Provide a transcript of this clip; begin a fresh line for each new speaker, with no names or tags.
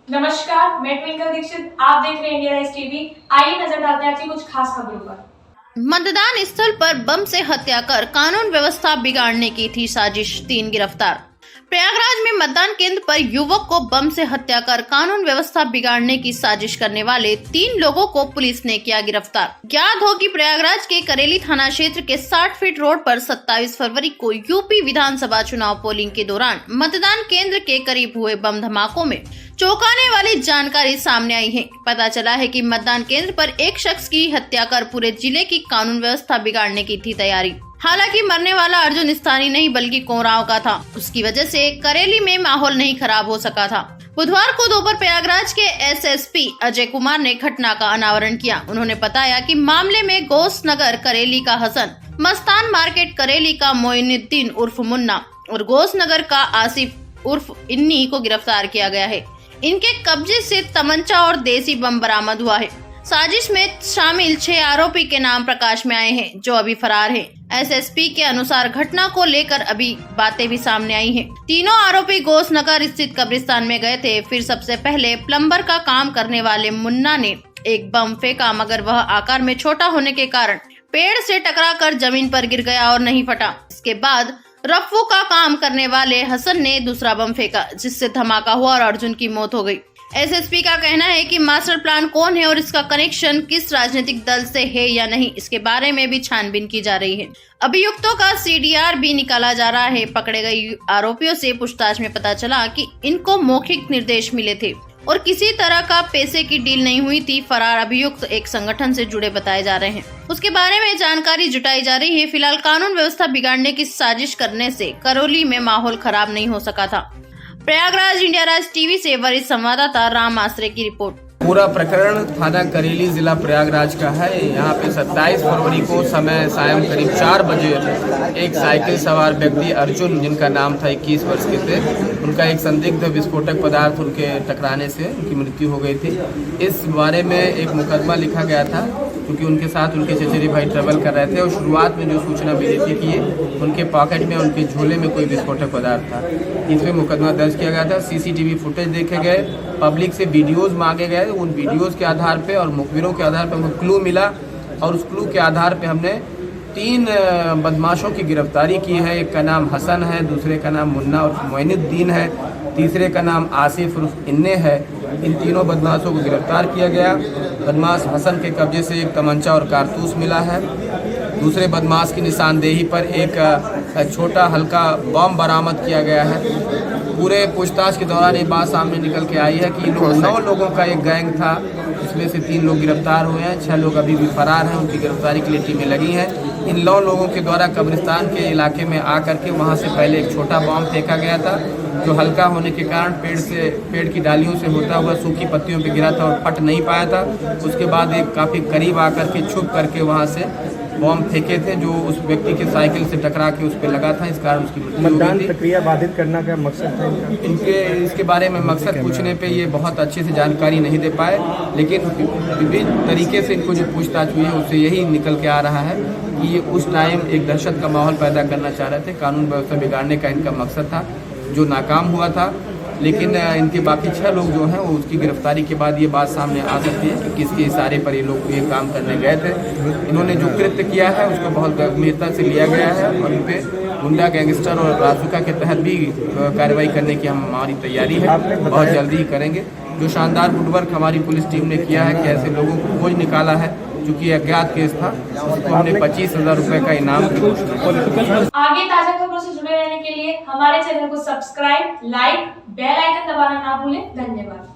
नमस्कार, मैं ट्विंकल दीक्षित। आप देख रहे हैं इंडिया राइज टीवी। आइए नजर डालते हैं आज की कुछ खास खबरों पर।
मतदान स्थल पर बम से हत्या कर कानून व्यवस्था बिगाड़ने की थी साजिश, 3 गिरफ्तार। प्रयागराज में मतदान केंद्र पर युवक को बम से हत्या कर कानून व्यवस्था बिगाड़ने की साजिश करने वाले 3 लोगों को पुलिस ने किया गिरफ्तार। ज्ञात हो कि प्रयागराज के करेली थाना क्षेत्र के 60 फीट रोड पर 27 फरवरी को यूपी विधानसभा चुनाव पोलिंग के दौरान मतदान केंद्र के करीब हुए बम धमाकों में चौंकाने वाली जानकारी सामने आई है। पता चला है कि मतदान केंद्र पर एक शख्स की हत्या कर पूरे जिले की कानून व्यवस्था बिगाड़ने की थी तैयारी। हालांकि मरने वाला अर्जुन स्थानीय नहीं बल्कि कोरांव का था। उसकी वजह से करेली में माहौल नहीं खराब हो सका था। बुधवार को दोपहर प्रयागराज के एसएसपी अजय कुमार ने घटना का अनावरण किया। उन्होंने बताया कि मामले में गोसनगर करेली का हसन, मस्तान मार्केट करेली का मोइनुद्दीन उर्फ मुन्ना और गोसनगर का आसिफ उर्फ इन्नी को गिरफ्तार किया गया है। इनके कब्जे से तमंचा और देसी बम बरामद हुआ है। साजिश में शामिल 6 आरोपी के नाम प्रकाश में आए हैं, जो अभी फरार हैं। एसएसपी के अनुसार घटना को लेकर अभी बातें भी सामने आई हैं। तीनों आरोपी गोसनगर स्थित कब्रिस्तान में गए थे। फिर सबसे पहले प्लम्बर का काम करने वाले मुन्ना ने एक बम फेंका, मगर वह आकार में छोटा होने के कारण पेड़ से टकराकर जमीन पर गिर गया और नहीं फटा। इसके बाद रफ्फू का काम करने वाले हसन ने दूसरा बम फेंका, जिससे धमाका हुआ और अर्जुन की मौत हो गई। एसएसपी का कहना है कि मास्टर प्लान कौन है और इसका कनेक्शन किस राजनीतिक दल से है या नहीं, इसके बारे में भी छानबीन की जा रही है। अभियुक्तों का सीडीआर भी निकाला जा रहा है। पकड़े गए आरोपियों से पूछताछ में पता चला कि इनको मौखिक निर्देश मिले थे और किसी तरह का पैसे की डील नहीं हुई थी। फरार अभियुक्त एक संगठन से जुड़े बताए जा रहे हैं। उसके बारे में जानकारी जुटाई जा रही है। फिलहाल कानून व्यवस्था बिगाड़ने की साजिश करने से करौली में माहौल खराब नहीं हो सका था। प्रयागराज इंडिया राज टीवी से वरिष्ठ संवाददाता राम आश्रे की रिपोर्ट।
पूरा प्रकरण थाना करेली जिला प्रयागराज का है। यहाँ पे 27 फरवरी को समय सायं करीब 4 बजे एक साइकिल सवार व्यक्ति अर्जुन, जिनका नाम था 21 वर्ष के थे, उनका एक संदिग्ध विस्फोटक पदार्थ उनके टकराने से उनकी मृत्यु हो गई थी। इस बारे में एक मुकदमा लिखा गया था, क्योंकि उनके साथ उनके चचेरे भाई ट्रेवल कर रहे थे और शुरुआत में जो सूचना मिली थी कि उनके पॉकेट में, उनके झोले में कोई विस्फोटक पदार्थ था। इसमें मुकदमा दर्ज किया गया था। सीसीटीवी फुटेज देखे गए, पब्लिक से वीडियोस मांगे गए। उन वीडियोस के आधार पे और मुखबिरों के आधार पे हमें क्लू मिला और उस क्लू के आधार पे हमने 3 बदमाशों की गिरफ्तारी की है। एक का नाम हसन है, दूसरे का नाम मुन्ना और मोइनुद्दीन है, तीसरे का नाम आसिफ उर्फ इन्ने है। इन तीनों बदमाशों को गिरफ्तार किया गया। बदमाश हसन के कब्जे से एक तमंचा और कारतूस मिला है। दूसरे बदमाश की निशानदेही पर एक छोटा हल्का बम बरामद किया गया है। पूरे पूछताछ के दौरान ये बात सामने निकल के आई है कि 9 लोगों का एक गैंग था, जिसमें से 3 लोग गिरफ्तार हुए हैं, 6 लोग अभी भी फरार हैं। उनकी गिरफ्तारी के लिए टीमें लगी हैं। इन 9 लोगों के द्वारा कब्रिस्तान के इलाके में आकर के वहाँ से पहले एक छोटा बम फेंका गया था, जो हल्का होने के कारण पेड़ की डालियों से होता हुआ सूखी पत्तियों पर गिरा था और फट नहीं पाया था। उसके बाद एक काफ़ी करीब आकर के छुप करके वहाँ से बम फेंके थे, जो उस व्यक्ति के साइकिल से टकरा के उस पर लगा था। इस कारण उसकी मृत्यु हो गई थी।
मतदान प्रक्रिया बाधित करना का मकसद था
इनके इसके बारे में मकसद पूछने पे ये बहुत अच्छे से जानकारी नहीं दे पाए, लेकिन विभिन्न तरीके से इनको जो पूछताछ हुई है उससे यही निकल के आ रहा है कि ये उस टाइम एक दहशत का माहौल पैदा करना चाह रहे थे। कानून व्यवस्था बिगाड़ने का इनका मकसद था, जो नाकाम हुआ था। लेकिन इनके बाकी 6 लोग जो हैं वो उसकी गिरफ्तारी के बाद ये बात सामने आ सकती है कि किसके इशारे पर ये लोग ये काम करने गए थे। इन्होंने जो कृत्य किया है उसको बहुत गंभीरता से लिया गया है और इन पे गुंडा, गैंगस्टर और रासुका के तहत भी कार्रवाई करने की हमारी तैयारी है। बहुत जल्दी ही करेंगे। जो शानदार फुटवर्क हमारी पुलिस टीम ने किया है कि ऐसे लोगों को खोज निकाला है, चूँकि अज्ञात केस था, उसको हमने 25,000 रुपये का इनाम की घोषणा।
आगे ताजा खबरों से जुड़े रहने के लिए हमारे चैनल को सब्सक्राइब, लाइक, बेल आइकन दबाना ना भूलें। धन्यवाद।